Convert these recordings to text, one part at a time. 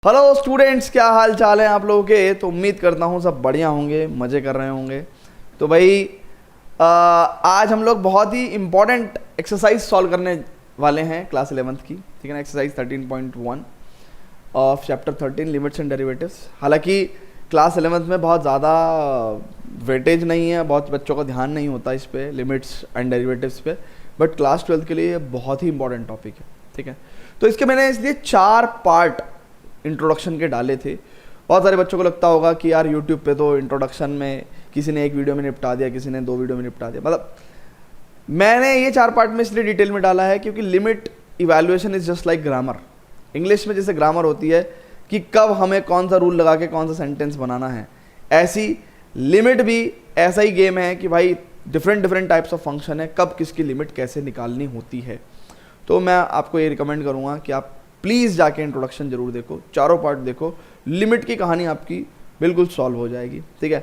Hello students, क्या हाल चाल है आप लोगों के। तो उम्मीद करता हूँ सब बढ़िया होंगे, मज़े कर रहे होंगे। तो भाई आज हम लोग बहुत ही इम्पॉर्टेंट एक्सरसाइज सॉल्व करने वाले हैं क्लास 11th की, ठीक है ना। Exercise 13.1 of chapter 13 limits and derivatives. हालांकि क्लास 11th में बहुत ज़्यादा वेटेज नहीं है, बहुत बच्चों का ध्यान नहीं होता इस पे, लिमिट्स एंड डेरिवेटिव्स पे, बट क्लास 12th के लिए ये बहुत ही इंपॉर्टेंट टॉपिक है, ठीक है। तो इसके मैंने इसलिए 4 पार्ट इंट्रोडक्शन के डाले थे। बहुत सारे बच्चों को लगता होगा कि यार यूट्यूब पे तो इंट्रोडक्शन में किसी ने 1 वीडियो में निपटा दिया, किसी ने 2 वीडियो में निपटा दिया। मतलब मैंने ये 4 पार्ट में इसलिए डिटेल में डाला है क्योंकि limit evaluation is just like grammar. English में जैसे ग्रामर होती है कि कब हमें कौन सा रूल लगा के कौन सा सेंटेंस बनाना है, ऐसी लिमिट भी ऐसा ही गेम है कि भाई डिफरेंट टाइप्स ऑफ फंक्शन है, कब किसकी लिमिट कैसे निकालनी होती है। तो मैं आपको ये रिकमेंड करूँगा कि आप प्लीज़ जाके इंट्रोडक्शन जरूर देखो, चारों पार्ट देखो, लिमिट की कहानी आपकी बिल्कुल सॉल्व हो जाएगी, ठीक है।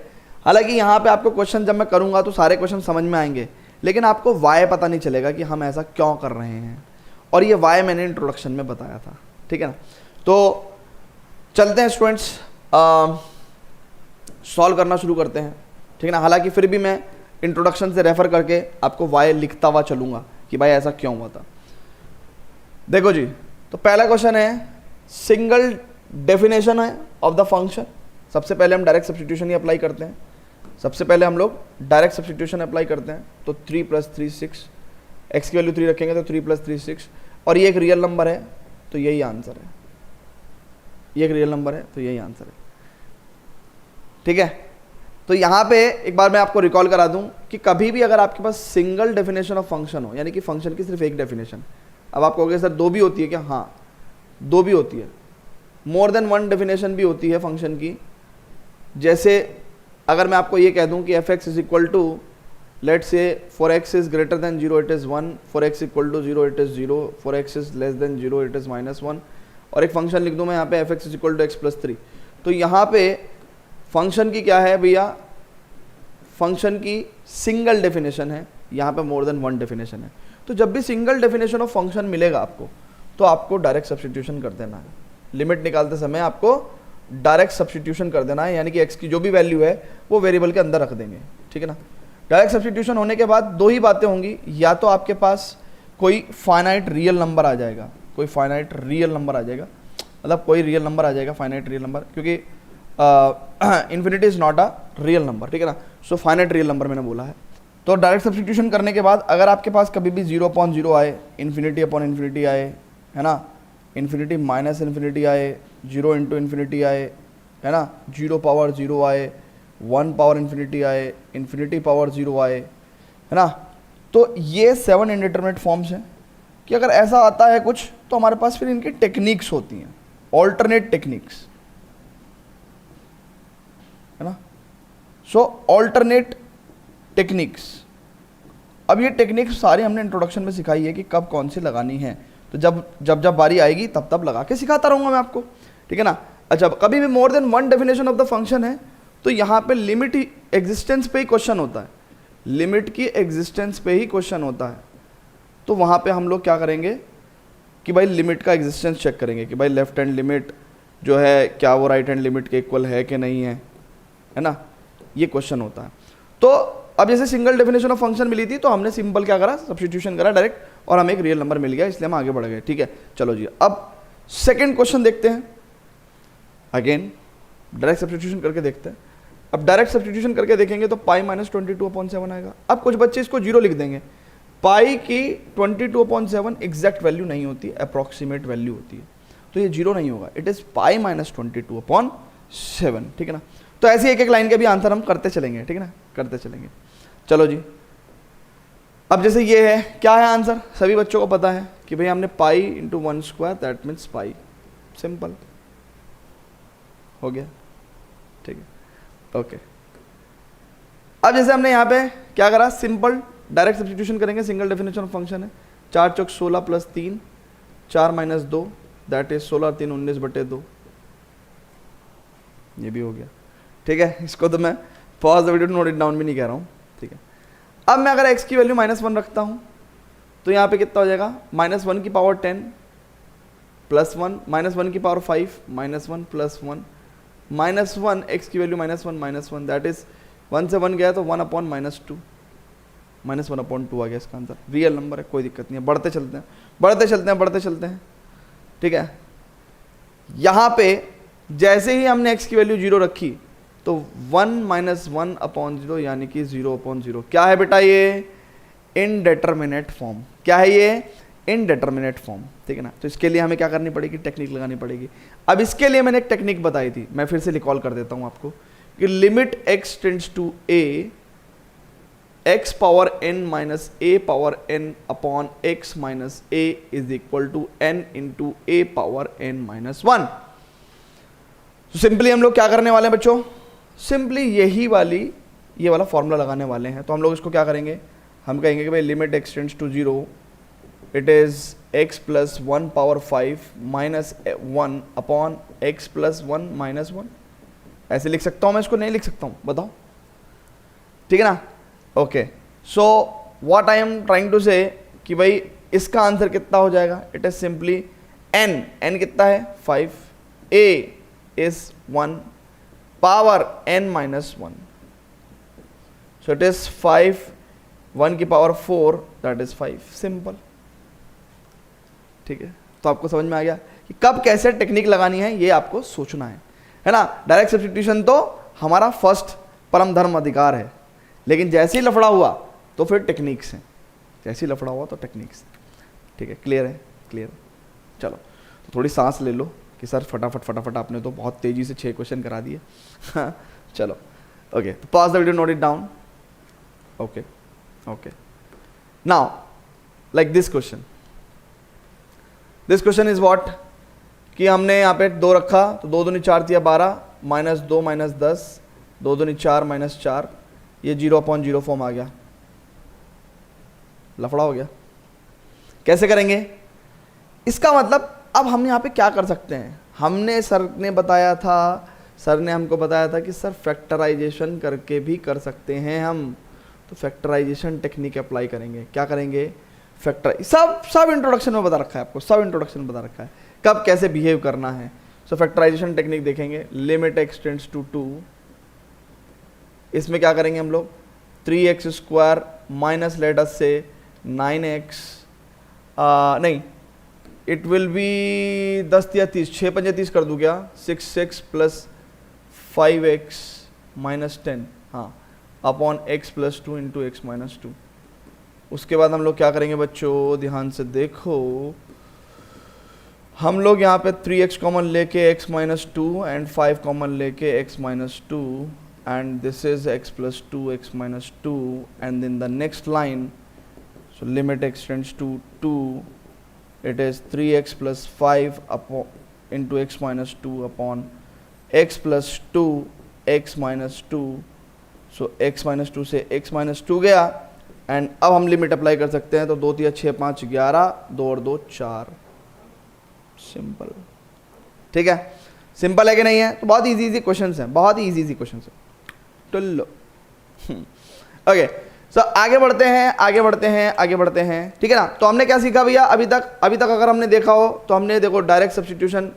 हालांकि यहाँ पे आपको क्वेश्चन जब मैं करूँगा तो सारे क्वेश्चन समझ में आएंगे, लेकिन आपको वाई पता नहीं चलेगा कि हम ऐसा क्यों कर रहे हैं, और ये वाई मैंने इंट्रोडक्शन में बताया था, ठीक है ना। तो चलते हैं स्टूडेंट्स, सॉल्व करना शुरू करते हैं, ठीक है ना। हालांकि फिर भी मैं इंट्रोडक्शन से रेफर करके आपको वाई लिखता हुआ चलूँगा कि भाई ऐसा क्यों हुआ था। देखो जी, तो पहला क्वेश्चन है सिंगल डेफिनेशन है ऑफ द फंक्शन। सबसे पहले हम डायरेक्ट सब्स्टिट्यूशन ही अप्लाई करते हैं। सबसे पहले हम लोग डायरेक्ट सब्स्टिट्यूशन अप्लाई करते हैं। तो 3 + 3 6, एक्स की वैल्यू 3 रखेंगे तो 3 + 3 6, और ये एक रियल नंबर है तो यही आंसर है। ये एक रियल नंबर है तो यही आंसर है, ठीक है। तो यहाँ पे एक बार मैं आपको रिकॉल करा दूं कि कभी भी अगर आपके पास सिंगल डेफिनेशन ऑफ फंक्शन हो, यानी कि फंक्शन की सिर्फ एक डेफिनेशन, अब आप कहोगे सर 2 भी होती है क्या? हाँ, 2 भी होती है, मोर देन 1 डेफिनेशन भी होती है फंक्शन की। जैसे अगर मैं आपको ये कह दूं कि f(x) is equal to, let's say for x is greater than 0 it is 1, for x equal to 0 it is 0, for x is less than 0 it is -1, और एक फंक्शन लिख दूं मैं यहाँ पे f(x) is equal to x + 3। तो यहाँ पे फंक्शन की क्या है भैया? फंक्शन की सिंगल डेफिनेशन है, यहाँ पे मोर देन 1 डेफिनेशन है। तो जब भी सिंगल डेफिनेशन ऑफ फंक्शन मिलेगा आपको, तो आपको डायरेक्ट सब्स्टिट्यूशन कर देना है। लिमिट निकालते समय आपको डायरेक्ट सब्स्टिट्यूशन कर देना है, यानी कि x की जो भी वैल्यू है वो वेरिएबल के अंदर रख देंगे, ठीक है ना। डायरेक्ट सब्स्टिट्यूशन होने के बाद 2 ही बातें होंगी, या तो आपके पास कोई फाइनाइट रियल नंबर आ जाएगा, कोई फाइनाइट रियल नंबर आ जाएगा, मतलब कोई रियल नंबर आ जाएगा, फाइनाइट रियल नंबर, क्योंकि infinity is not a real number, ठीक है ना। सो फाइनाइट रियल नंबर मैंने बोला है। तो डायरेक्ट सब्स्टिट्यूशन करने के बाद अगर आपके पास कभी भी 0/0 आए, इन्फिनिटी आए, है ना, इन्फिनिटी माइनस इन्फिनिटी आए, 0 × इन्फिनिटी आए, है ना, 0/0 आए, 1/इन्फिनिटी आए, इन्फिनिटी/0 आए, है ना। तो ये 7 इंडिटरमिनेट फॉर्म्स हैं कि अगर ऐसा आता है कुछ तो हमारे पास फिर इनकी टेक्निक्स होती हैं, ऑल्टरनेट टेक्निक्स, है ना। सो ऑल्टरनेट टेक्निक्स, अब ये टेक्निक्स सारी हमने इंट्रोडक्शन में सिखाई है कि कब कौन सी लगानी है। तो जब बारी आएगी तब लगा के सिखाता रहूँगा मैं आपको, ठीक है ना। अच्छा, कभी भी more than 1 definition of the function है तो यहाँ पे लिमिट एग्जिस्टेंस पे ही क्वेश्चन होता है, लिमिट की एग्जिस्टेंस पे ही क्वेश्चन होता है। तो वहाँ पे हम लोग क्या करेंगे कि भाई लिमिट का एग्जिस्टेंस चेक करेंगे कि भाई लेफ्ट हैंड लिमिट जो है क्या वो राइट हैंड लिमिट के इक्वल है कि नहीं है ना, ये क्वेश्चन होता है। तो अब जैसे सिंगल डेफिनेशन ऑफ फंक्शन मिली थी तो हमने सिंपल क्या करा, सब्स्टिट्यूशन करा डायरेक्ट, और हमें एक रियल नंबर मिल गया, इसलिए हम आगे बढ़ गए, ठीक है। चलो जी, अब सेकंड क्वेश्चन देखते हैं। अगेन डायरेक्ट सब्स्टिट्यूशन करके देखते हैं। अब डायरेक्ट सब्स्टिट्यूशन करके देखेंगे तो पाई -22/7 आएगा। अब कुछ बच्चे इसको 0 लिख देंगे। पाई की 22/7 एग्जैक्ट वैल्यू नहीं होती, अप्रॉक्सीमेट वैल्यू होती है, तो ये 0 नहीं होगा, इट इज पाई -22/7, ठीक है ना। तो ऐसे एक लाइन के भी आंसर हम करते चलेंगे, ठीक है ना, करते चलेंगे। चलो जी, अब जैसे ये है, क्या है आंसर, सभी बच्चों को पता है कि भाई हमने पाई × 1² दैट मीन्स पाई, सिंपल हो गया, ठीक है, ओके। अब जैसे हमने यहाँ पे क्या करा, सिंपल डायरेक्ट सब्स्टिट्यूशन करेंगे, सिंगल डेफिनेशन ऑफ फंक्शन है, 4 × 16 + 3, 4 - 2 दैट इज 16 × 3 = 19/2, ये भी हो गया, ठीक है। इसको तो मैं pause the video note it down भी नहीं कह रहा हूँ, ठीक है। अब मैं अगर x की वैल्यू -1 रखता हूँ तो यहाँ पे कितना हो जाएगा, -1 की पावर 10 प्लस 1 -1 की पावर 5 -1 प्लस 1 -1 x की वैल्यू -1 दैट इज 1 से 1 गया तो 1 अपॉन -2 -1 अपॉन 2 आ गया इसका आंसर। रियल नंबर है, कोई दिक्कत नहीं है। बढ़ते चलते हैं। ठीक है, यहाँ पे जैसे ही हमने x की वैल्यू 0 रखी तो 1 -1 अपॉन 0 यानी कि 0 अपॉन 0। क्या है बेटा ये? इनडेटरमिनेट फॉर्म। क्या है ये? इनडेटरमिनेट फॉर्म। ठीक है ना, तो इसके लिए हमें क्या करनी पड़ेगी? टेक्निक लगानी पड़ेगी। अब इसके लिए मैंने एक टेक्निक बताई थी, मैं फिर से रिकॉल कर देता हूं आपको कि limit x tends to a x power n minus a power n upon x minus a is equal to n into a power n minus 1। तो सिंपली हम लोग क्या करने वाले हैं बच्चों? सिंपली ये वाला फॉर्मूला लगाने वाले हैं। तो हम लोग इसको क्या करेंगे? हम कहेंगे कि भाई limit x tends to 0 it is x plus 1 power 5 minus 1 upon x plus 1 minus 1। ऐसे लिख सकता हूं मैं इसको? नहीं लिख सकता हूं, बताओ। ठीक है ना? Okay, so what I am trying to say कि भाई इसका आंसर कितना हो जाएगा? इट इज सिंपली n कितना है? 5, a is 1 power n minus 1, so it is 5 1 की पावर 4 दैट इज 5। सिंपल। ठीक है, तो आपको समझ में आ गया कि कब कैसे टेक्निक लगानी है, ये आपको सोचना है ना। डायरेक्ट सब्स्टिट्यूशन तो हमारा फर्स्ट परम धर्म अधिकार है, लेकिन जैसे ही लफड़ा हुआ तो फिर टेक्निक्स हैं। जैसे ही लफड़ा हुआ तो टेक्निक्स। ठीक है, क्लियर है? क्लियर। चलो, तो थोड़ी सांस ले लो कि सर फटाफट आपने तो बहुत तेजी से 6 क्वेश्चन करा दिए। चलो, ओके, तो pause the video, note it down. Okay, now like this question is what कि हमने यहाँ पे 2 रखा तो 2 दूनी 4 दिया 12 -2 -10 2 दूनी 4 -4, ये 0 अपॉन 0 फॉर्म आ गया। लफड़ा हो गया। कैसे करेंगे इसका मतलब? अब हम यहाँ पे क्या कर सकते हैं? सर ने हमको बताया था कि सर फैक्टराइजेशन करके भी कर सकते हैं हम। तो फैक्टराइजेशन टेक्निक अप्लाई करेंगे। क्या करेंगे? सब इंट्रोडक्शन में बता रखा है आपको, सब इंट्रोडक्शन में बता रखा है कब कैसे बिहेव करना है। सो फैक्टराइजेशन टेक्निक देखेंगे। लिमिट x टेंड्स टू 2, इसमें क्या करेंगे हम लोग? 3x square minus let us से 9x, नहीं, इट विल बी 10 या 30, 6 पंजे 30 कर दूं क्या? 6 प्लस 5x माइनस 10, हाँ, upon x plus 2 into x minus 2। उसके बाद हम लोग क्या करेंगे बच्चों? ध्यान से देखो, हम लोग यहाँ पे 3x कॉमन लेके x माइनस 2 एंड 5 कॉमन लेके x minus 2 and this is x plus 2 x minus 2 and then the next line, so limit x tends to 2 it is 3x plus 5 upon into x minus 2 upon x plus 2 x minus 2, so x minus 2 से x minus 2 गया and अब हम limit apply कर सकते हैं। तो 2 3 6 5 11, 2 और 2 4। Simple. ठीक है, सिंपल है कि नहीं है? तो बहुत इजी क्वेश्चंस हैं, बहुत ही इजी क्वेश्चंस हैं। लो ओके, सो आगे बढ़ते हैं। ठीक है ना? तो हमने क्या सीखा भैया अभी तक अगर हमने देखा हो तो हमने देखो डायरेक्ट सब्स्टिट्यूशन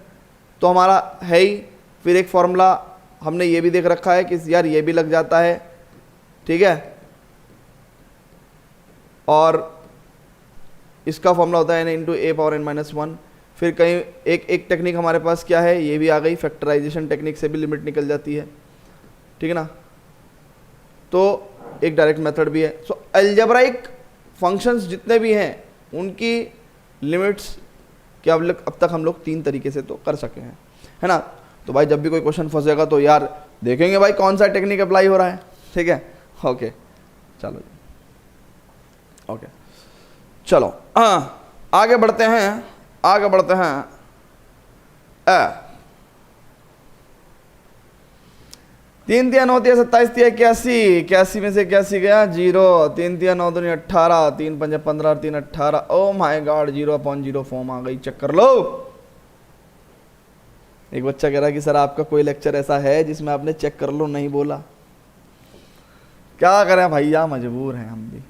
तो हमारा है ही, फिर एक फॉर्मूला हमने ये भी देख रखा है कि यार ये भी लग जाता है। ठीक है, और इसका फॉर्मूला होता है n into a power n minus 1। फिर कहीं एक टेक्निक हमारे पास क्या है, ये भी आ गई, फैक्टराइजेशन टेक्निक से भी लिमिट निकल जाती है। ठीक है ना? तो एक डायरेक्ट मेथड भी है। सो अलजेब्राइक फंक्शंस जितने भी हैं उनकी लिमिट्स क्या अब तक हम लोग 3 तरीके से तो कर सके हैं, है ना? तो भाई जब भी कोई क्वेश्चन फंसेगा तो यार देखेंगे भाई कौन सा टेक्निक अप्लाई हो रहा है। ठीक है, ओके, चलो ओके, चलो आगे बढ़ते हैं। 3 3 9 27 81, 81 में से 81 गया 0, 3 3 9 2 18, 3 5 15 और 3 18। Oh my god, 0 upon 0 form आ गई। चेक कर लो। एक बच्चा कह रहा है कि सर आपका कोई लेक्चर ऐसा है जिसमें आपने चेक कर लो नहीं बोला। क्या करें भैया, मजबूर हैं हम भी।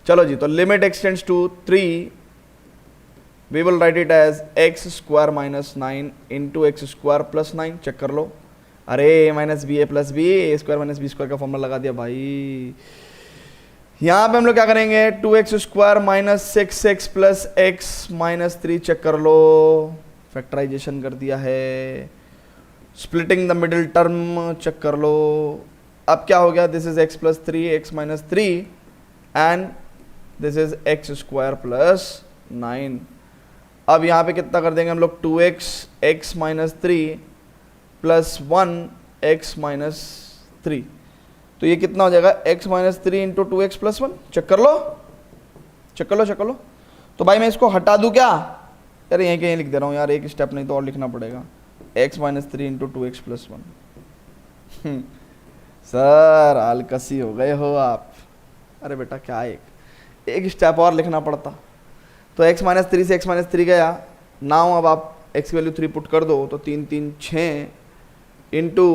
चलो जी, तो limit x tends to 3 we will write it as x square minus 9 into x square plus 9, check कर लो। अरे a minus b a plus b, a square minus b square का फॉर्मूला लगा दिया भाई। यहाँ पे हम लोग क्या करेंगे, 2x square minus 6x plus x minus 3, check कर लो, फैक्टराइजेशन कर दिया है। Splitting the middle term, check कर लो। अब क्या हो गया, this is x plus 3 x minus 3 and this is x square plus 9। अब यहाँ पे कितना कर देंगे हम लोग, 2x x minus 3 plus 1 x minus 3, तो ये कितना हो जाएगा, x minus 3 into 2x plus 1, check कर लो, चेक कर लो, चेक कर लो। तो भाई मैं इसको हटा दूँ क्या, यार यहीं कहीं लिख दे रहा हूँ यार, एक स्टेप नहीं तो और लिखना पड़ेगा, x minus 3 into 2x plus 1। Sir आलकसी हो गए हो आप। अरे बेटा क्या एक स्टेप और लिखना पड़ता। तो x माइनस 3 से x माइनस 3 गया, नाउ अब आप x की वैल्यू 3 पुट कर दो, तो 3 3 6 इंटू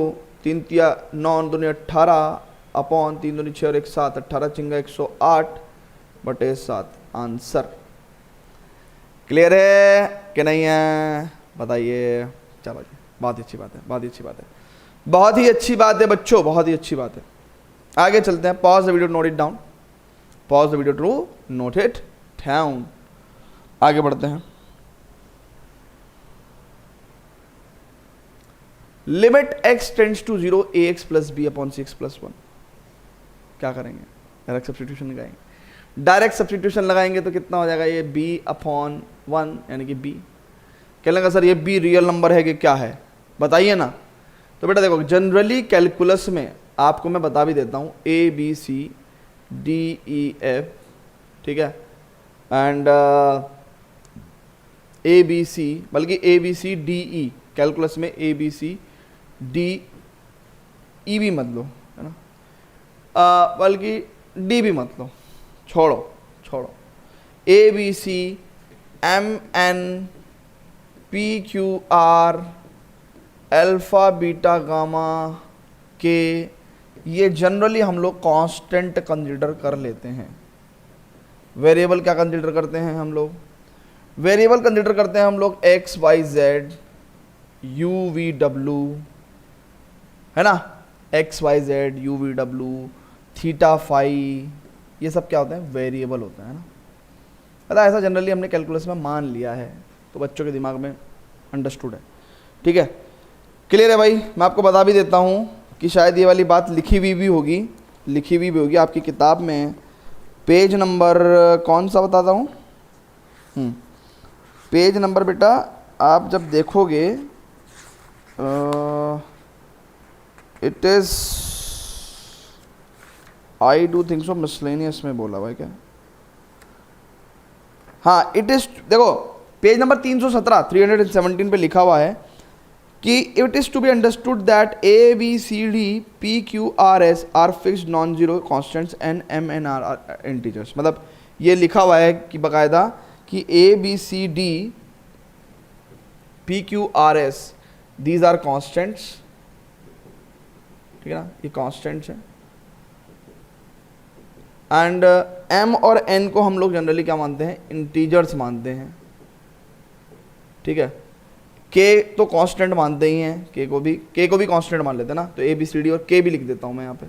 3 तिया 9 दूनी 18 अपॉन 3 दूनी 6 और 1 7, 18 चिंगा 108 बटे 7 आंसर। क्लियर है कि नहीं है बताइए। चलो जी, बहुत ही अच्छी बात है, बहुत ही अच्छी बात है, बहुत ही अच्छी बात है बच्चों, बहुत ही अच्छी बात है। आगे चलते हैं, pause the video, note it down, pause the video to note it down. आगे बढ़ते हैं। Limit x tends to 0 ax plus B upon c x plus 1, क्या करेंगे, डायरेक्ट सब्सटीट्यूशन लगाएंगे। डायरेक्ट सब्सटीट्यूशन लगाएंगे तो कितना हो जाएगा, ये b अपॉन 1 यानी कि b। क्या लगा सर ये b रियल नंबर है कि क्या है, बताइए ना। तो बेटा देखो, जनरली कैलकुलस में आपको मैं बता भी देता हूँ, a b c d e f, ठीक है, एंड a b c, बल्कि a b c d e, calculus में a b c d e भी मत लो, है ना, बल्कि d भी मत लो, छोड़ो छोड़ो, a b c m n p q r alpha beta gamma के, ये जनरली हम लोग कांस्टेंट कंसीडर कर लेते हैं। वेरिएबल क्या कंसीडर करते हैं हम लोग, वेरिएबल कंसीडर करते हैं हम लोग x y z u v w, है ना, x y z u v w theta phi, ये सब क्या होते हैं, वेरिएबल होते हैं ना। पता ऐसा जनरली हमने कैलकुलस में मान लिया है, तो बच्चों के दिमाग में अंडरस्टूड है, ठीक है, क्लियर है भाई। मैं आपको बता भी देता हूँ कि शायद ये वाली बात लिखी हुई भी होगी, लिखी हुई भी होगी आपकी किताब में। पेज नंबर कौन सा बताता हूँ, पेज नंबर बेटा आप जब देखोगे, it is I do think so miscellaneous में बोला हुआ है क्या, हाँ इट इज, देखो पेज नंबर 317 317 पे लिखा हुआ है कि it is to be understood that a b c d p q r s are fixed non zero constants and m n are integers. मतलब ये लिखा हुआ है कि बाकायदा कि a b c d p q r s these are constants, ठीक है ना, ये कॉन्स्टेंट्स हैं। एंड m और n को हम लोग जनरली क्या मानते हैं, इंटीजर्स मानते हैं, ठीक है। k तो कांस्टेंट मानते ही हैं, k को भी कांस्टेंट मान लेते हैं ना, तो a b c d और k भी लिख देता हूँ मैं यहाँ पे,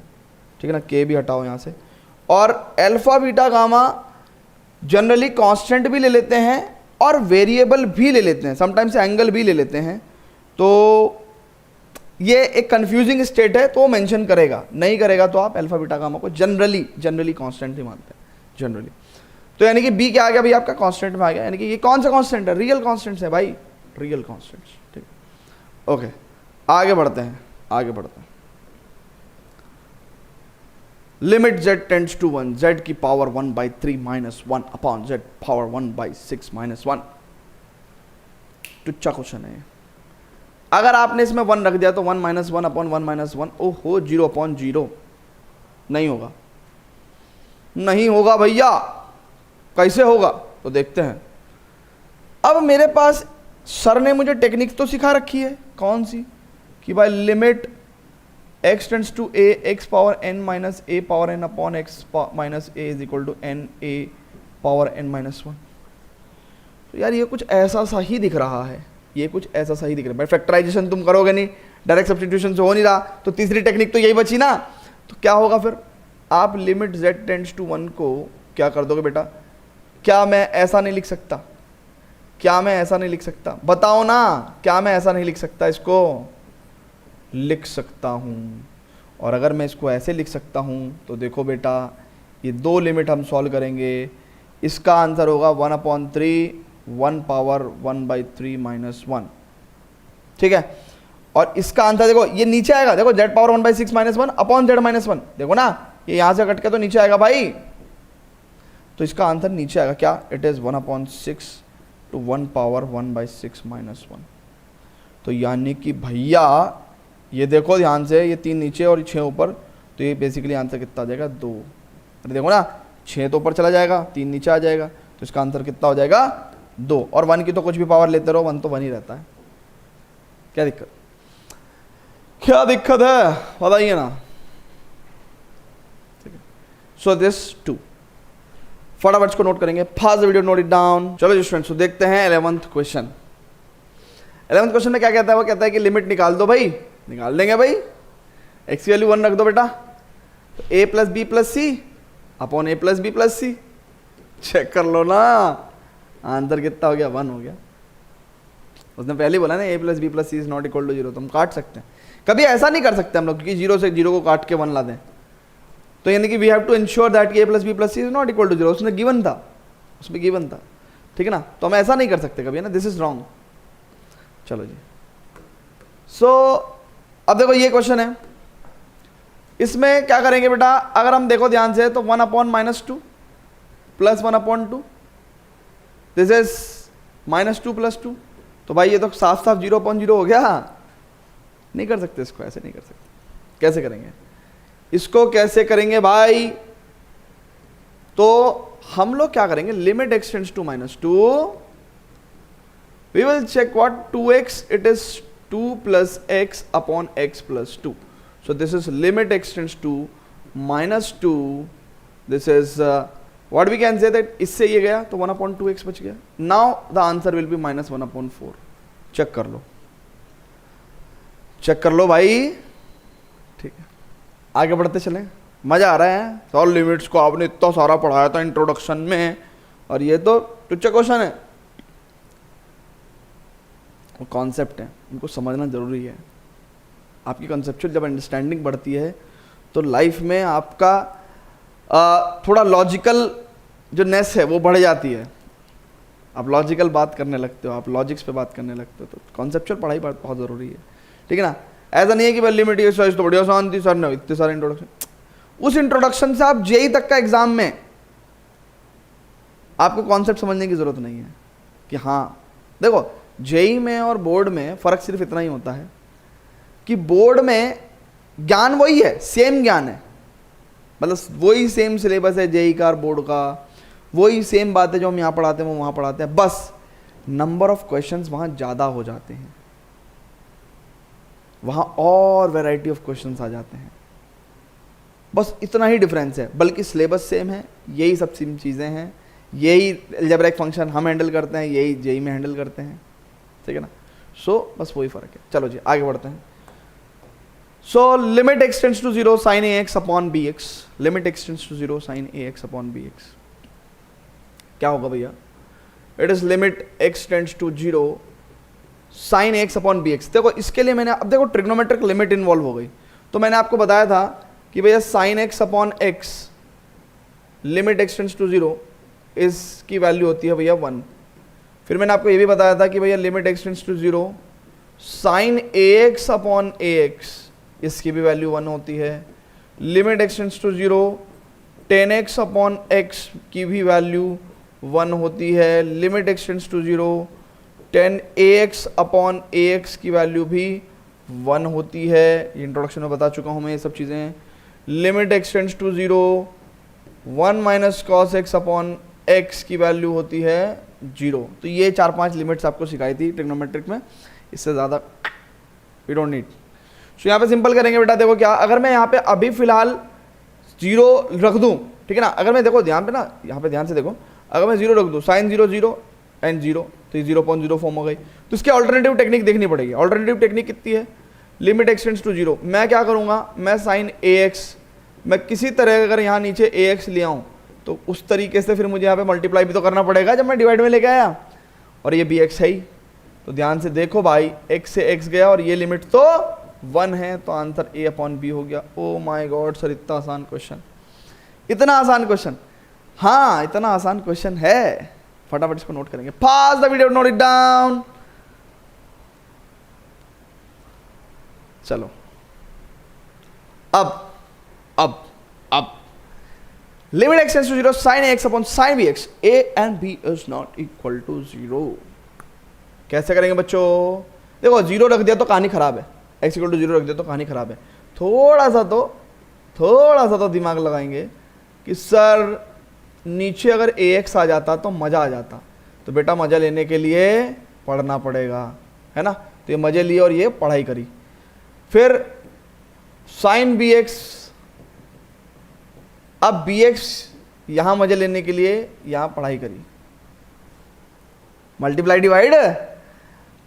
ठीक है ना, k भी हटाओ यहाँ से। और alpha beta gamma generally constant भी ले लेते हैं और वेरिएबल भी ले लेते हैं, समटाइम्स एंगल भी ले लेते हैं। तो ये एक कंफ्यूजिंग स्टेट है, तो वो मेंशन करेगा, नहीं करेगा तो आप अल्फा बीटा गामा को जनरली कांस्टेंट ही मानते हैं जनरली। तो यानी कि b क्या आ गया भाई, आपका कांस्टेंट में आ गया, यानी कि ये कौन सा कांस्टेंट है, रियल कांस्टेंट्स है भाई, रियल कांस्टेंट्स, ठीक। ओके आगे बढ़ते हैं, आगे बढ़ते हैं। Limit z tends to 1, z की power 1/3 minus 1 upon z power 1/6 minus 1। टुच्चा क्वेश्चन है। अगर आपने इसमें 1 रख दिया तो 1 माइनस 1 अपॉन 1 माइनस 1, ओहो 0 अपॉन 0, नहीं होगा, नहीं होगा भैया, कैसे होगा तो देखते हैं। अब मेरे पास सर ने मुझे टेक्निक तो सिखा रखी है, कौन सी, कि भाई limit x tends to a x power n minus a power n upon x minus a is equal to n a power n minus 1। तो यार ये कुछ ऐसा सा ही दिख रहा है, ये कुछ ऐसा सा ही दिख रहा है भाई। फैक्टराइजेशन तुम करोगे नहीं, डायरेक्ट सब्स्टिट्यूशन से हो नहीं रहा, तो तीसरी टेक्निक तो यही बची ना। तो क्या होगा फिर, आप लिमिट z टेंड्स टू 1 को क्या कर दोगे बेटा, क्या मैं ऐसा नहीं लिख सकता, क्या मैं ऐसा नहीं लिख सकता, बताओ ना, क्या मैं ऐसा नहीं लिख सकता, इसको लिख सकता हूं। और अगर मैं इसको ऐसे लिख सकता हूं तो देखो बेटा, ये दो लिमिट हम सॉल्व करेंगे, इसका आंसर होगा 1/3 1 पावर 1/3 माइनस 1, ठीक है। और इसका आंसर देखो ये नीचे आएगा, देखो z power 1/6 minus 1 upon z minus 1, देखो ना ये यहां से कट के तो नीचे आएगा भाई, तो इसका आंसर नीचे आएगा क्या, it is 1/6 to 1 power 1/6 minus 1। तो यानी कि भैया ये देखो ध्यान से, ये 3 नीचे और 6 ऊपर, तो ये बेसिकली आंसर कितना आ जाएगा 2। अरे देखो ना 6 तो ऊपर चला जाएगा, 3 नीचे आ जाएगा, तो इसका आंसर कितना हो जाएगा 2। और 1 की तो कुछ भी पावर लेते रहो, 1 तो 1 ही रहता है, क्या दिक्कत, क्या दिक्कत है बताइए ना। सो दिस 2 फटाफट इसको नोट करेंगे, fast video note it down. चलो जी स्टूडेंट्स, तो देखते हैं 11th क्वेश्चन। 11th क्वेश्चन में क्या कहता है, वो कहता है कि लिमिट निकाल दो भाई, निकाल देंगे भाई, x की वैल्यू 1 रख दो बेटा, तो a plus b plus c upon a plus b plus c, check कर लो ना, आंसर कितना हो गया 1 हो गया। उसने पहले बोला ना a plus b plus c is not equal to 0, तो हम काट सकते हैं, कभी ऐसा नहीं कर सकते हम लोग कि 0 से 0 को काट के 1 ला दें, तो यानी कि we have to ensure that a plus b plus c is not equal to 0, उसने गिवन था, उसमें गिवन था, ठीक है ना, तो हम ऐसा नहीं कर सकते कभी, है ना, दिस इज रॉन्ग। चलो जी, सो अब देखो ये क्वेश्चन है, इसमें क्या करेंगे बेटा, अगर हम देखो ध्यान से तो 1/-2 प्लस 1/2, दिस इज -2 + 2, तो भाई ये तो साफ साफ 0/0 हो गया, नहीं कर सकते इसको, ऐसे नहीं कर सकते, कैसे करेंगे इसको, कैसे करेंगे भाई, तो हम लोग क्या करेंगे, limit x tends to -2, we will check what 2x, it is 2 + x upon x + 2, so this is limit x tends to -2, this is what we can say that इससे ये गया तो 1/2x बच गया, now the answer will be -1/4। Check कर लो, check कर लो भाई, ठीक है, आगे बढ़ते चलें, मजा आ रहा है। तो लिमिट्स को आपने इतना सारा पढ़ाया था इंट्रोडक्शन में, और ये तो टुच्चा क्वेश्चन है, वो कॉन्सेप्ट है, उनको समझना जरूरी है। आपकी कंसेप्चुअल जब अंडरस्टैंडिंग बढ़ती है तो लाइफ में आपका थोड़ा लॉजिकल जो नेस है वो बढ़ जाती है, आप लॉजिकल बात करने लगते हो, आप लॉजिक्स पे बात करने लगते हो, तो कॉन्सेप्चुअल पढ़ाई बहुत ज़रूरी है, ठीक है ना। ऐसा नहीं है कि भाई लिमिट ये तो बढ़िया आसान थी सर ने इतने सारे इंट्रोडक्शन, उस इंट्रोडक्शन से आप जेई तक का एग्जाम में आपको कॉन्सेप्ट समझने की जरूरत नहीं है कि हाँ, देखो जेई में और बोर्ड में फ़र्क सिर्फ इतना ही होता है कि बोर्ड में ज्ञान वही है, सेम ज्ञान है, मतलब वही सेम सिलेबस है जेई का और बोर्ड का, वही सेम बात है जो हम यहाँ पढ़ाते हैं वो वहाँ पढ़ाते हैं, बस नंबर ऑफ क्वेश्चंस वहाँ ज़्यादा हो जाते हैं, वहाँ और वैरायटी ऑफ क्वेश्चंस आ जाते हैं, बस इतना ही डिफरेंस है, बल्कि सिलेबस सेम है, यही सब सेम चीज़ें हैं, यही अलजेब्रिक फंक्शन हम हैंडल करते हैं, यही जेई में हैंडल करते हैं, ठीक है ना। सो बस वही फ़र्क है। चलो जी आगे बढ़ते हैं। So limit x tends to 0 sin ax upon bx, limit x tends to 0 sin ax upon bx, क्या होगा भैया, it is limit x tends to 0 sin ax upon bx। देखो इसके लिए मैंने, अब देखो ट्रिग्नोमेट्रिक लिमिट इन्वॉल्व हो गई, तो मैंने आपको बताया था कि भैया sin x upon x limit x tends to 0 इसकी वैल्यू होती है भैया 1। फिर मैंने आपको ये भी बताया था कि भैया limit x tends to 0 sin ax upon ax इसकी भी वैल्यू 1 होती है, limit x tends to 0 10x upon x की भी वैल्यू 1 होती है, limit x tends to 0 10ax upon ax की वैल्यू भी 1 होती है, ये इंट्रोडक्शन में बता चुका हूँ मैं ये सब चीज़ें। Limit x tends to 0 1 minus cos x upon x की वैल्यू होती है 0। तो ये 4-5 लिमिट्स आपको सिखाई थी ट्रिग्नोमेट्रिक में, इससे ज़्यादा वी डोंट नीड। तो यहाँ पे सिंपल करेंगे बेटा, देखो क्या, अगर मैं यहाँ पे अभी फिलहाल 0 रख दूँ, ठीक है ना, अगर मैं देखो ध्यान पे ना, यहाँ पे ध्यान से देखो, अगर मैं 0 रख दूँ साइन 0 0 एंड 0, तो ये 0.0 फॉर्म हो गई। तो इसकी ऑल्टरनेटिव टेक्निक देखनी पड़ेगी। ऑल्टरनेटिव टेक्निक कितनी है, लिमिट एक्सटेंड्स टू 0। मैं क्या करूँगा, मैं साइन ax, मैं किसी तरह अगर यहाँ नीचे ax ले आऊँ तो उस तरीके से फिर मुझे यहाँ पे मल्टीप्लाई भी तो करना पड़ेगा जब मैं डिवाइड में लेके आया, और ये bx है ही। तो ध्यान से देखो भाई, x से x गया और ये लिमिट तो 1 है, तो आंसर a/b हो गया। ओ माय गॉड सर, इतना आसान क्वेश्चन, इतना आसान क्वेश्चन। हाँ इतना आसान क्वेश्चन है, फटाफट इसको नोट करेंगे। Pause the video, note it down. चलो अब limit x tends to 0 sin ax upon sin bx, a and b is not equal to 0। कैसे करेंगे बच्चों, देखो 0 रख दिया तो कहानी खराब है, x इक्वल टू 0 रख दिया तो कहानी खराब है। थोड़ा सा तो दिमाग लगाएंगे कि सर नीचे अगर ax आ जाता तो मजा आ जाता। तो बेटा मजा लेने के लिए पढ़ना पड़ेगा, है ना। तो ये मजे लिए और ये पढ़ाई करी। फिर sin bx, अब bx यहां मजे लेने के लिए यहां पढ़ाई करी, मल्टीप्लाई डिवाइड। अब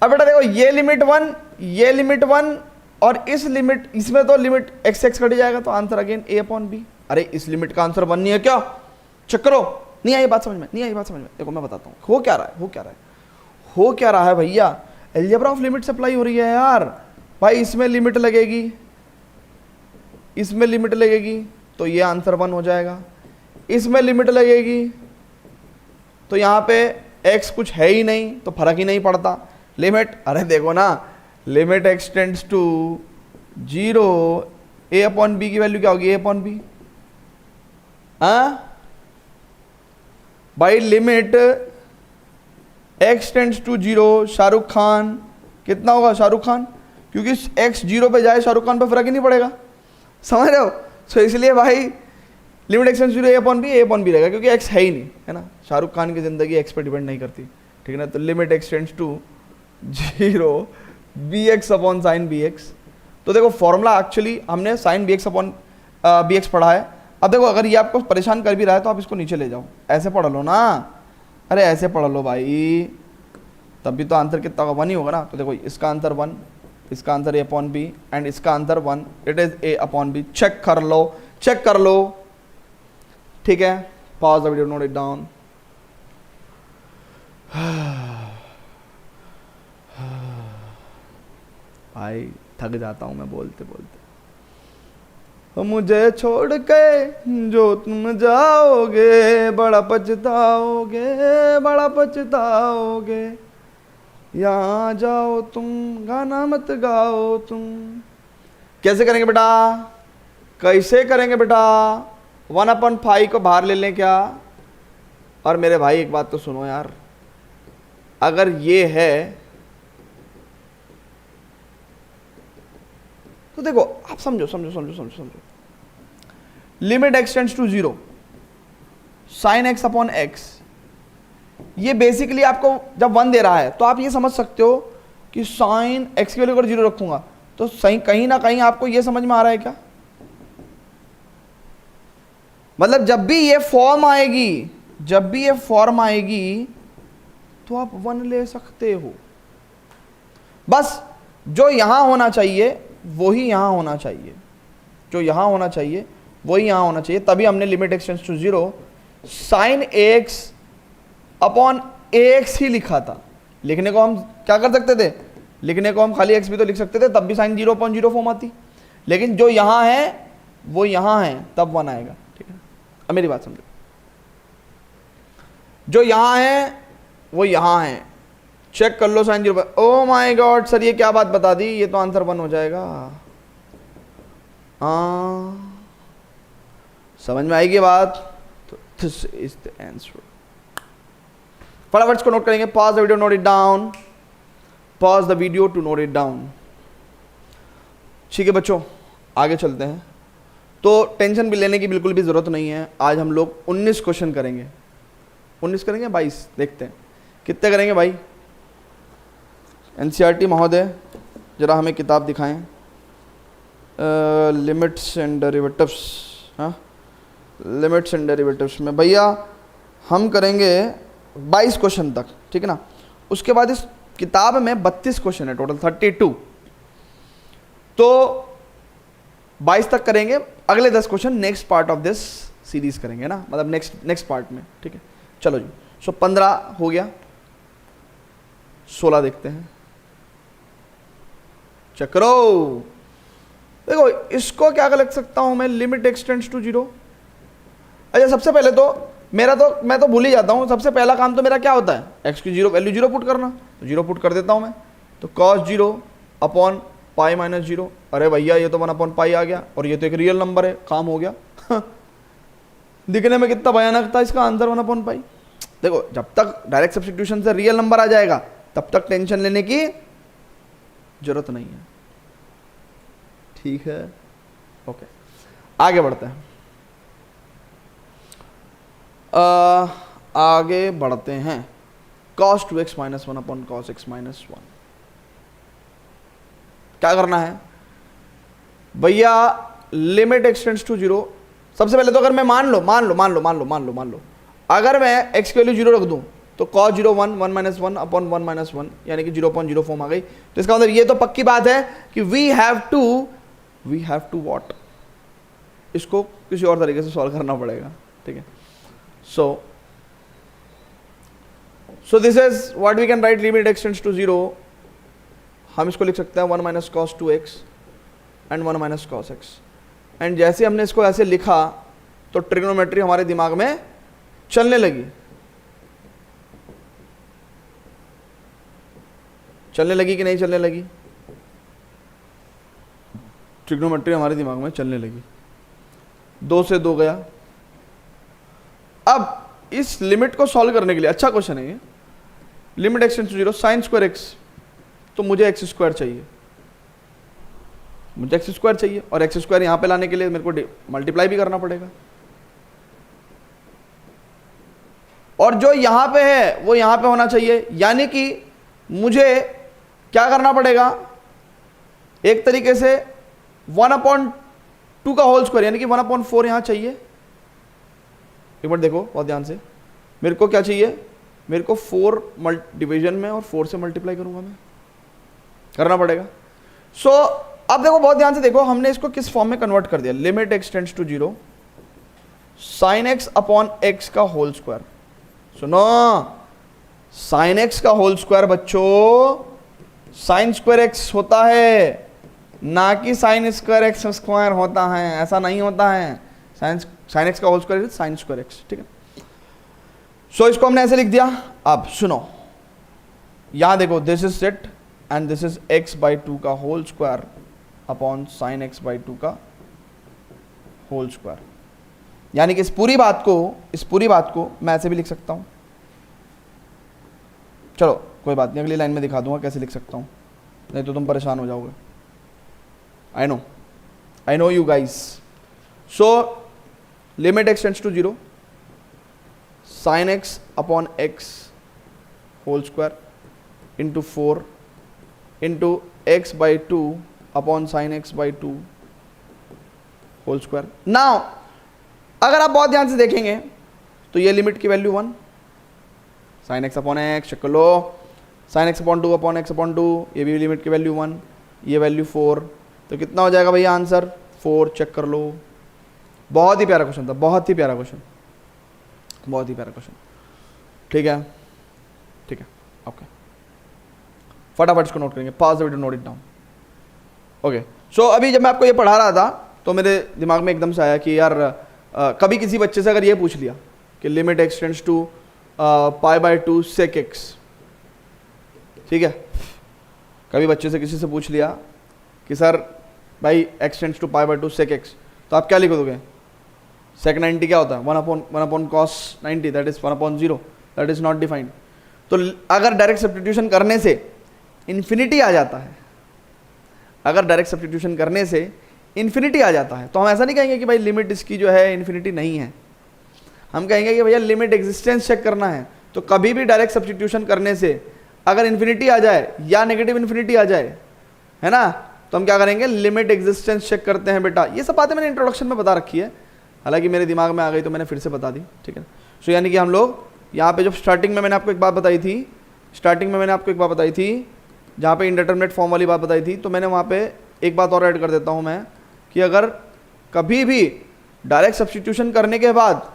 बेटा देखो ये लिमिट 1, ये लिमिट 1 और इस लिमिट, इसमें तो लिमिट x x कट जाएगा, तो आंसर अगेन a/b। अरे इस लिमिट का आंसर 1 नहीं है क्या, चेक करो। नहीं आई बात समझ में, नहीं आई बात समझ में। देखो मैं बताता हूँ हो क्या रहा है भैया। अलजेब्रा ऑफ लिमिट्स अप्लाई हो रही है यार। भाई इसमें लिमिट लगेगी, इसमें लिमिट लगेगी तो ये आंसर 1 हो जाएगा। इसमें लिमिट लगेगी तो यहाँ पे x कुछ है ही नहीं, तो फर्क ही नहीं पड़ता। लिमिट, अरे देखो ना, limit x tends to 0, a/b की वैल्यू क्या होगी, a/b। हाँ भाई limit x tends to 0, Shahrukh Khan कितना होगा, शाहरुख खान, क्योंकि x 0 पे जाए शाहरुख खान पे फर्क ही नहीं पड़ेगा, समझ रहे हो। सो इसलिए भाई limit x tends to 0 a/b रहेगा, क्योंकि x है ही नहीं, है ना। शाहरुख खान की जिंदगी x पे डिपेंड नहीं करती, ठीक है ना। तो limit x tends to 0 bx upon sine bx। तो देखो फॉर्मूला एक्चुअली हमने साइन bx अपॉन bx पढ़ा है। अब देखो अगर ये आपको परेशान कर भी रहा है तो आप इसको नीचे ले जाओ, ऐसे पढ़ लो ना, अरे ऐसे पढ़ लो भाई, तब भी तो आंसर कितना होगा, 1 ही होगा ना। तो देखो इसका आंसर 1, इसका आंसर a/b एंड इसका answer 1, it is a/b। Check कर लो, ठीक है। Pause the video, note it down. भाई थक जाता हूं मैं बोलते बोलते। मुझे छोड़ के जो तुम जाओगे बड़ा पछताओगे, यहाँ जाओ तुम, गाना मत गाओ तुम। कैसे करेंगे बेटा, कैसे करेंगे बेटा, 1/5 को बाहर ले लें क्या। और मेरे भाई एक बात तो सुनो यार, अगर ये है तो देखो आप समझो। Limit x tends to 0 sine x upon x, ये बेसिकली आपको जब 1 दे रहा है तो आप ये समझ सकते हो कि साइन x की वैल्यू अगर 0 रखूंगा तो सही कहीं ना कहीं आपको ये समझ में आ रहा है क्या, मतलब जब भी ये फॉर्म आएगी तो आप 1 ले सकते हो। बस जो यहां होना चाहिए वही यहां होना चाहिए, तभी हमने limit x tends to 0 sine ax upon ax ही लिखा था। लिखने को हम क्या कर सकते थे, लिखने को हम खाली x भी तो लिख सकते थे, तब भी साइन 0/0 फॉर्म आती। लेकिन जो यहां है वो यहां है, तब 1 आएगा, ठीक है। अब मेरी बात समझो, जो यहां है वो यहां है, चेक कर लो sine 0। Oh my god sir ये क्या बात बता दी, ये तो आंसर 1 हो जाएगा। समझ में आएगी बात, तो दिस इज द आंसर। फटाफट इसको नोट करेंगे। Pause the video, note it down, pause the video to note it down. ठीक है बच्चों, आगे चलते हैं। तो टेंशन भी लेने की बिल्कुल भी जरूरत नहीं है। आज हम लोग 19 क्वेश्चन करेंगे, 19 करेंगे 22, देखते हैं कितने करेंगे भाई। एनसीईआरटी महोदय जरा हमें किताब दिखाएं, लिमिट्स एंड डेरिवेटिव्स। हाँ लिमिट्स एंड डेरिवेटिव्स में भैया हम करेंगे 22 क्वेश्चन तक, ठीक है ना। उसके बाद इस किताब में 32 क्वेश्चन है, टोटल 32। तो 22 तक करेंगे, अगले 10 question next part of this series करेंगे ना, मतलब नेक्स्ट पार्ट में, ठीक है। चलो जी, सो 15 हो गया, 16 देखते हैं, चेक करो। देखो इसको क्या लिख सकता हूं मैं, लिमिट एक्सटेंड्स टू 0। अच्छा सबसे पहले तो मैं तो भूल ही जाता हूं, सबसे पहला काम तो मेरा क्या होता है, एक्स की 0 वैल्यू 0 पुट करना, तो 0 पुट कर देता हूं मैं। तो cos 0 अपॉन पाई माइनस 0, अरे भैया ये तो 1 अपॉन पाई आ गया, और ये तो एक रियल नंबर है, काम हो गया। दिखने में कितना भयानक था इसका आंसर 1 अपॉन पाई। देखो जब तक डायरेक्ट सब्स्टिट्यूशन से रियल नंबर आ जाएगा तब तक टेंशन लेने की जरूरत नहीं है, ठीक है। ओके आगे बढ़ते हैं, आगे बढ़ते हैं। cos 2x minus 1 upon cos x minus 1, क्या करना है भैया, लिमिट एक्सटेंड्स टू 0। सबसे पहले तो अगर मैं मान लो अगर मैं x की वैल्यू 0 रख दूं तो cos 0 1 माइनस 1 अपॉन 1 माइनस 1 यानी कि 0.0 फॉर्म आ गई। तो इसका मतलब ये तो पक्की बात है कि वी हैव टू व्हाट, इसको किसी और तरीके से सॉल्व करना पड़ेगा, ठीक है। So this is what we can write, limit x tends to 0। हम इसको लिख सकते हैं 1 minus cos 2x and 1 minus cos x। And जैसे हमने इसको ऐसे लिखा तो ट्रिग्नोमेट्री हमारे दिमाग में चलने लगी, कि नहीं चलने लगी, ट्रिग्नोमेट्री हमारे दिमाग में चलने लगी। 2 से 2 गया। अब इस लिमिट को सॉल्व करने के लिए, अच्छा क्वेश्चन है ये, limit x tends to 0 sine square x, तो मुझे एक्स स्क्वायर चाहिए, और एक्स स्क्वायर यहां पे लाने के लिए मेरे को मल्टीप्लाई भी करना पड़ेगा, और जो यहां पे है वो यहां पे होना चाहिए, यानी कि मुझे क्या करना पड़ेगा, एक तरीके से 1/2 का होल स्क्वायर यानी कि 1/4 यहां चाहिए। एक बार देखो बहुत ध्यान से, मेरे को क्या चाहिए, मेरे को 4 डिवीजन में और 4 से मल्टीप्लाई करूंगा मैं, करना पड़ेगा। सो अब देखो बहुत ध्यान से देखो, हमने इसको किस फॉर्म में कन्वर्ट कर दिया, limit x tends to 0 sine x upon x का होल स्क्वायर। सुनो, साइन एक्स का होल स्क्वायर बच्चों साइन स्क्वायर एक्स होता है, ना कि साइन स्क्वायर एक्स स्क्वायर होता है, ऐसा नहीं होता है। साइन एक्स का whole square is sine square x, ठीक है। सो इसको हमने ऐसे लिख दिया। अब सुनो, यहां देखो, this is it and this is x/2 का whole square upon sine x/2 का होल स्क्वायर, यानी कि इस पूरी बात को मैं ऐसे भी लिख सकता हूं। चलो कोई बात नहीं, अगली लाइन में दिखा दूंगा कैसे लिख सकता हूं, नहीं तो तुम परेशान हो जाओगे। I know you guys. So limit x tends to 0 sine x upon x whole square into 4 into x/2 upon sine x/2 whole square. Now अगर आप बहुत ध्यान से देखेंगे तो ये लिमिट की value 1, sine x upon x, check कर लो, sine x upon 2 upon x upon 2, ये भी लिमिट की वैल्यू 1, ये वैल्यू 4, तो कितना हो जाएगा भैया आंसर 4, चेक कर लो। बहुत ही प्यारा क्वेश्चन था, बहुत ही प्यारा क्वेश्चन, ठीक है, ओके। फटाफट इसको नोट करेंगे, pause the video, note it down. Okay, so अभी जब मैं आपको ये पढ़ा रहा था तो मेरे दिमाग में एकदम से आया कि यार कभी किसी बच्चे से अगर ये पूछ लिया कि limit x tends to π/2 sec x, ठीक है, कभी बच्चे से किसी से पूछ लिया कि सर भाई एक्सटेंड्स टू π/2 sec x, तो आप क्या लिख दोगे, sec 90 क्या होता है, 1/1 cos 90, that is 1/0, that is not defined. तो अगर डायरेक्ट सब्स्टिट्यूशन करने से इन्फिनिटी आ जाता है, तो हम ऐसा नहीं कहेंगे कि भाई लिमिट इसकी जो है इन्फिनिटी नहीं है, हम कहेंगे कि भैया लिमिट एग्जिस्टेंस चेक करना है। तो कभी भी डायरेक्ट सब्स्टिट्यूशन करने से अगर इन्फिनिटी आ जाए या नेगेटिव इन्फिनिटी आ जाए, है ना, तो हम क्या करेंगे, लिमिट एग्जिस्टेंस चेक करते हैं बेटा। ये सब बातें मैंने इंट्रोडक्शन में बता रखी है, हालांकि मेरे दिमाग में आ गई तो मैंने फिर से बता दी, ठीक है। सो यानी कि हम लोग यहाँ पे जब स्टार्टिंग में मैंने आपको एक बात बताई थी, जहाँ पे इंडिटरमिनेट फॉर्म वाली बात बताई थी, तो मैंने वहाँ पे एक बात और ऐड कर देता हूँ मैं कि अगर कभी भी डायरेक्ट सब्स्टिट्यूशन करने के बाद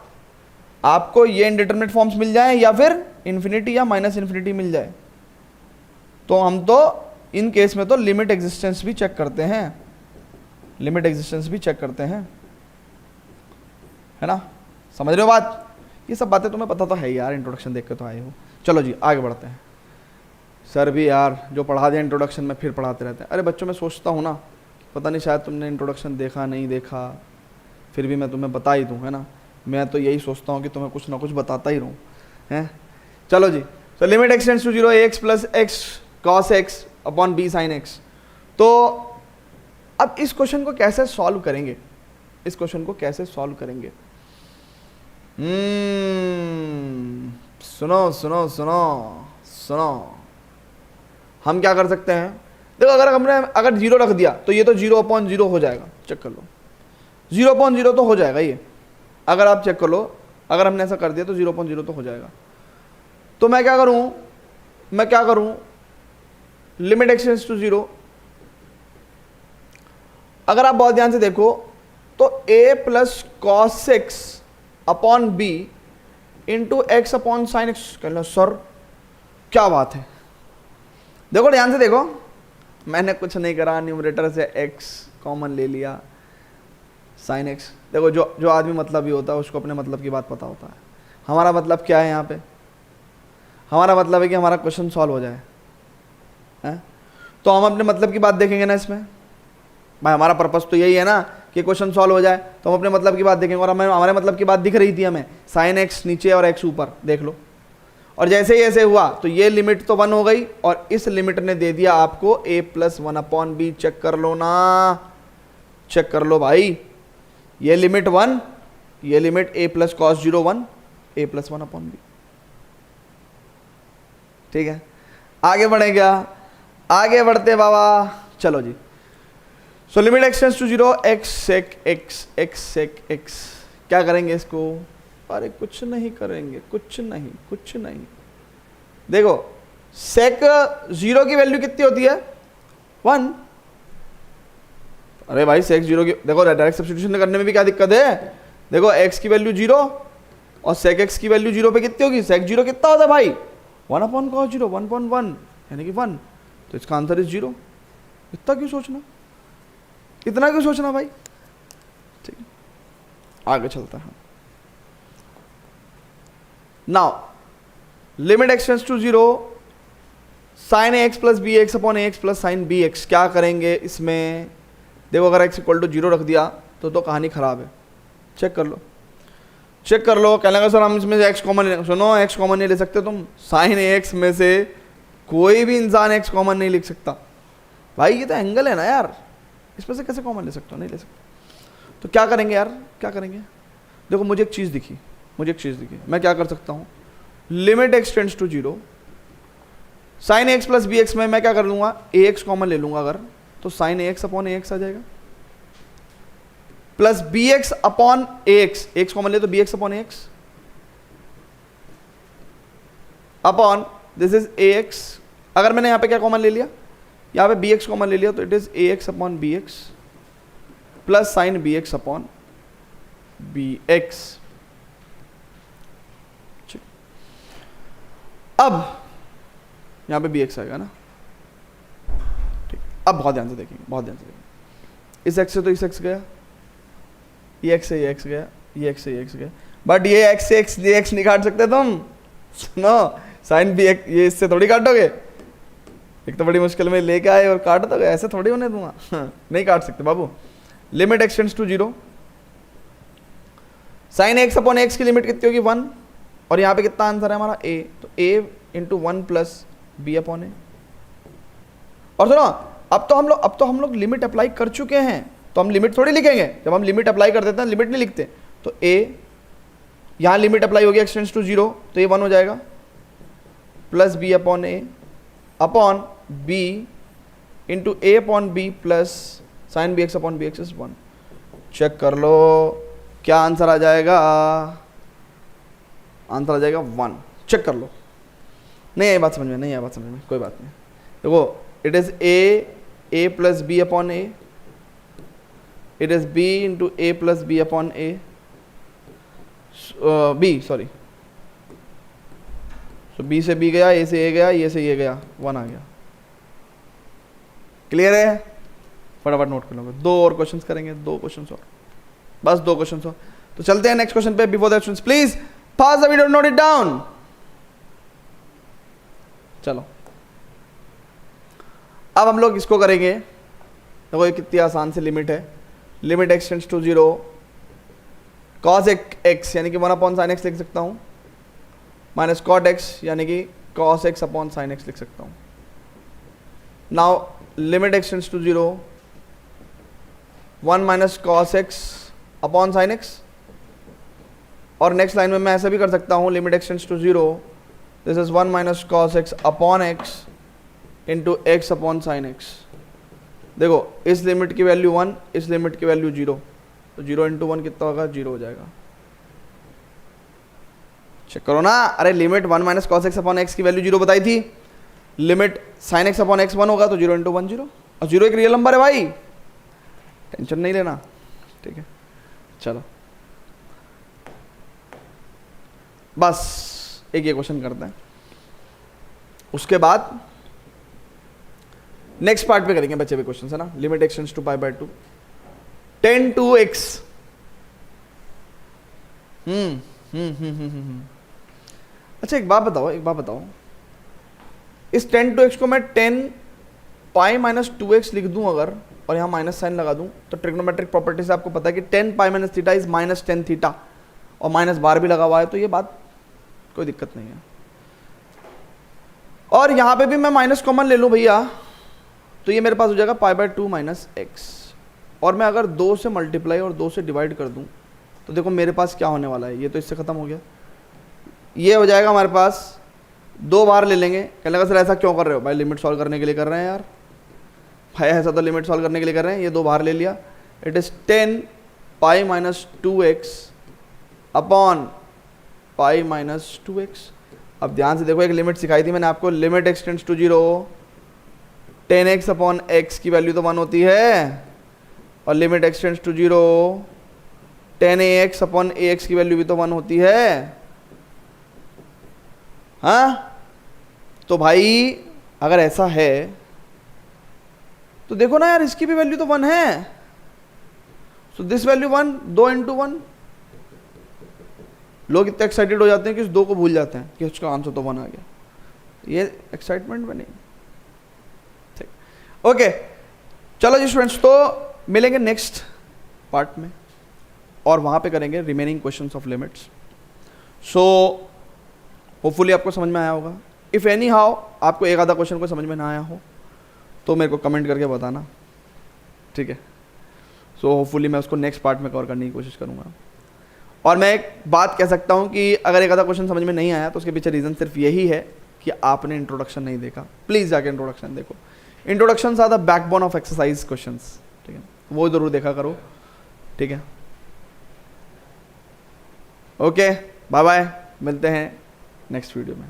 आपको ये इंडिटरमिनेट फॉर्म्स मिल जाए या फिर इन्फिनिटी या माइनस इन्फिनिटी मिल जाए, तो हम तो इन केस में तो लिमिट एग्जिस्टेंस भी चेक करते हैं, है ना। समझ रहे हो बात? ये सब बातें तुम्हें पता तो है यार, इंट्रोडक्शन देख के तो आए हो। चलो जी आगे बढ़ते हैं। सर भी यार जो पढ़ा दिया इंट्रोडक्शन में फिर पढ़ाते रहते हैं। अरे बच्चों, मैं सोचता हूँ ना, पता नहीं शायद तुमने इंट्रोडक्शन देखा नहीं देखा, फिर भी मैं तुम्हें बता ही दूँ, है ना। मैं तो यही सोचता हूँ कि तुम्हें कुछ ना कुछ बताता ही रहूँ, हैं। चलो जी, तो limit x tends to 0 ax plus x cos x upon b sine x. तो अब इस क्वेश्चन को कैसे सॉल्व करेंगे, सुनो, हम क्या कर सकते हैं। देखो, अगर 0 रख दिया तो ये तो 0/0 हो जाएगा, चेक कर लो, 0/0 तो हो जाएगा ये। अगर आप चेक कर लो, अगर हमने ऐसा कर दिया तो 0/0 तो हो जाएगा। तो मैं क्या करूं, लिमिट एक्स टेंड्स टू 0। अगर आप बहुत ध्यान से देखो तो a plus cos x upon b into x upon sine x. कह लो सर क्या बात है। देखो ध्यान से देखो, मैंने कुछ नहीं करा, न्यूमरेटर से x कॉमन ले लिया, साइन एक्स। देखो जो आदमी मतलब ही होता है उसको अपने मतलब की बात पता होता है। हमारा मतलब क्या है यहाँ पे, हमारा मतलब है कि हमारा क्वेश्चन सॉल्व हो जाए, है? तो हम अपने मतलब की बात देखेंगे ना इसमें, भाई हमारा पर्पस तो यही है ना कि क्वेश्चन सॉल्व हो जाए, तो हम अपने मतलब की बात देखेंगे। और हमें हमारे मतलब की बात दिख रही थी हमें, साइन एक्स नीचे और एक्स ऊपर, देख लो। और जैसे ही ऐसे हुआ तो ये लिमिट तो 1 हो गई, और इस लिमिट ने दे दिया आपको a प्लस 1/b। चेक कर लो ना, चेक कर लो भाई, ये लिमिट 1, ये limit a plus cos 0 1, a plus 1/b। ठीक है, आगे बढ़े क्या, आगे बढ़ते बाबा। चलो जी, so limit x tends to 0 x sec x। क्या करेंगे इसको, अरे कुछ नहीं करेंगे, कुछ नहीं। देखो sec 0 की वैल्यू कितनी होती है, 1। अरे भाई sec 0 की, देखो डायरेक्ट सब्स्टिट्यूशन करने में भी क्या दिक्कत है। देखो x की वैल्यू 0 और sec x की वैल्यू 0 पे कितनी होगी, sec 0 कितना होता है भाई, 1/cos 0, 1/1 यानी कि 1। तो इसका आंसर इज 0। इतना क्यों सोचना भाई। ठीक, आगे चलता है। Now limit x tends to 0 sine x plus b x upon x plus sine b x. क्या करेंगे इसमें, देखो अगर x इक्वल टू 0 रख दिया तो कहानी खराब है। चेक कर लो, कहने लगा सर हम इसमें से x कॉमन, सुनो x कॉमन नहीं ले सकते तुम, साइन x में से कोई भी इंसान x कॉमन नहीं लिख सकता भाई, ये तो एंगल है ना यार, इसमें से कैसे कॉमन ले सकते हो, नहीं ले सकते। तो क्या करेंगे यार, क्या करेंगे। देखो मुझे एक चीज़ दिखी, मैं क्या कर सकता हूँ, limit x tends to 0 sine x plus b x में मैं क्या कर लूँगा, ए एक्स कॉमन ले लूँगा अगर, तो sine a x upon a x आ जाएगा, plus b x upon a x common ले तो b x upon a x upon this is a x. अगर मैंने यहाँ पे क्या कॉमन ले लिया, यहाँ पे बी एक्स कॉमन ले लिया, तो it is a x upon b x plus sine b x upon b x. अब यहाँ पे बी एक्स आएगा ना, ठीक। अब बहुत ध्यान से देखेंगे, इस एक्स से तो इस एक्स गया, ये एक्स से ये एक्स गया, ये एक्स से ये एक्स गया, बट ये एक्स से एक्स ये एक्स नहीं काट सकते तुम। सुनो, साइन बी एक्स ये इससे थोड़ी काटोगे, एक तो बड़ी मुश्किल में लेके आए और काट दोगे, ऐसे थोड़ी होने दूंगा। नहीं काट सकते बाबू। Limit x tends to 0 sine x upon x की लिमिट कितनी होगी 1, और यहाँ पे कितना आंसर है हमारा a, तो a into 1 plus B upon A. और सुनो, अब तो हम लोग लिमिट अप्लाई कर चुके हैं, तो हम लिमिट थोड़ी लिखेंगे। जब हम लिमिट अप्लाई कर देते हैं लिमिट नहीं लिखते। तो a यहाँ लिमिट अप्लाई होगी एक्स टेंड्स टू 0, तो ये 1 हो जाएगा, plus B upon a upon b into a upon b plus sine b x upon b x is 1। Check कर लो क्या आंसर आ जाएगा। आंसर आ जाएगा 1। चेक कर लो। नहीं आई बात समझ में, नहीं आई बात समझ में, कोई बात नहीं। देखो it is a plus B upon a, it is b into a plus B upon a, b sorry, तो बी से बी गया, ए से ए गया, ये से ये गया, 1 आ गया। क्लियर है? फटाफट नोट कर लोगे। 2 और क्वेश्चंस करेंगे, 2 क्वेश्चंस और, बस 2 क्वेश्चंस और। तो चलते हैं नेक्स्ट क्वेश्चन पे। Before that students please pass the video, note it down. चलो अब हम लोग इसको करेंगे। देखो ये कितनी आसान सी लिमिट है। Limit x tends to 0 cos x यानी कि 1 अपॉन साइन एक्स लिख सकता हूँ, माइनस कॉट एक्स यानी कि cos x upon sine x लिख सकता हूँ। Now limit x tends to 0 1 minus cos x upon sine x, और नेक्स्ट लाइन में मैं ऐसा भी कर सकता हूँ, limit x tends to 0 this is 1 minus cos x upon x into x upon sine x. देखो इस लिमिट की वैल्यू 1, इस लिमिट की वैल्यू 0, तो 0 इंटू 1 कितना होगा? 0 हो जाएगा। चेक करो ना। अरे limit 1 minus cos x upon x की वैल्यू 0 बताई थी, limit sign x upon x 1 होगा, तो 0 इंटू 1 0, और 0 एक रियल नंबर है भाई, टेंशन नहीं लेना। ठीक है चलो बस एक ये क्वेश्चन करते हैं, उसके बाद नेक्स्ट पार्ट पे करेंगे बच्चे हुए क्वेश्चन है ना। Limit x tends to pi by 2 10 to x। अच्छा एक बात बताओ, इस 10 to x को मैं 10 पाई माइनस 2x लिख दूं अगर, और यहाँ माइनस साइन लगा दूं, तो ट्रिग्नोमेट्रिक प्रॉपर्टी से आपको पता है कि 10 pi minus theta is minus 10 theta, और माइनस बार भी लगा हुआ है, तो ये बात कोई दिक्कत नहीं है। और यहाँ पे भी मैं माइनस कॉमन ले लूँ भैया, तो ये मेरे पास हो जाएगा पाई बाय 2 माइनस एक्स, और मैं अगर 2 से मल्टीप्लाई और 2 से डिवाइड कर दूं, तो देखो मेरे पास क्या होने वाला है, ये तो इससे ख़त्म हो गया, ये हो जाएगा हमारे पास 2 बार ले लेंगे। कहने लगा सर ऐसा क्यों कर रहे हो? भाई लिमिट सॉल्व करने के लिए कर रहे हैं यार, भाई ऐसा तो लिमिट सॉल्व करने के लिए कर रहे हैं। ये 2 बार ले लिया, it is 10 pi minus 2x upon pi minus 2x। अब ध्यान से देखो, एक लिमिट सिखाई थी मैंने आपको, limit x tends to 0 10x upon x की वैल्यू तो 1 होती है, और limit x tends to 0 10ax upon ax की वैल्यू भी तो 1 होती है। हाँ तो भाई अगर ऐसा है तो देखो ना यार, इसकी भी वैल्यू तो 1 है, सो दिस वैल्यू 1, 2 इंटू 1। लोग इतने एक्साइटेड हो जाते हैं कि इस 2 को भूल जाते हैं कि उसका आंसर तो 1 आ गया। ये एक्साइटमेंट में नहीं। ठीक ओके चलो जी स्टूडेंट्स, तो मिलेंगे नेक्स्ट पार्ट में, और वहाँ पे करेंगे remaining questions of limits. So hopefully आपको समझ में आया होगा। इफ़ एनी हाउ आपको एक आधा क्वेश्चन को समझ में ना आया हो तो मेरे को कमेंट करके बताना, ठीक है। सो होपफुली मैं उसको नेक्स्ट पार्ट में कवर करने की कोशिश करूँगा। और मैं एक बात कह सकता हूँ कि अगर एक आधा क्वेश्चन समझ में नहीं आया तो उसके पीछे रीज़न सिर्फ यही है कि आपने इंट्रोडक्शन नहीं देखा। प्लीज़ जाके इंट्रोडक्शन देखो। Introduction are the backbone of exercise questions, ठीक है, वो ज़रूर देखा करो, ठीक है। ओके बाय बाय, मिलते हैं नेक्स्ट वीडियो में।